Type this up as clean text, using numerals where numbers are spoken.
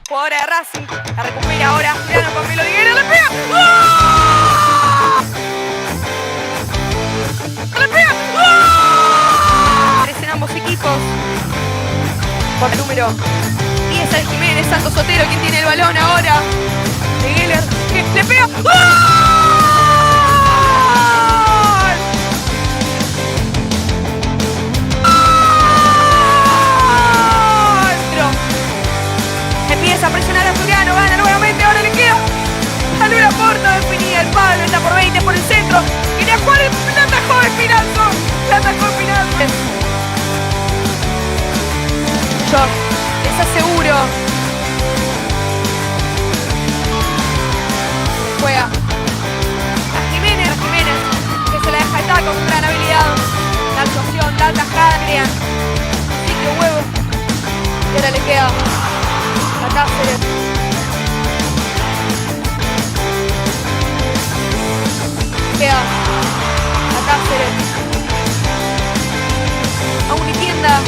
jugadora de Racing. La recupera ahora. Mirá, Pamelo Diguero, le pega. ¡Oh! ¡Le pega! ¡Oh! Crecen ambos equipos. Por el número 10 al Jiménez, Santos Sotero, quien tiene el balón ahora. De Geller, que le pega. ¡Gol! Empieza a presionar a Zuliano, gana nuevamente, ahora le queda. Salió la Porta, definida el palo, está por 20 por el centro. Quería jugar, la atajó Espinazzo. La atajó Espinazzo. Yo les aseguro. Juega a Jiménez, que se la deja el taco con gran habilidad. La actuación, la atajada, Adrián. Sí, que huevo. Y ahora le queda a Cáceres. Queda a Cáceres. A Unitienda.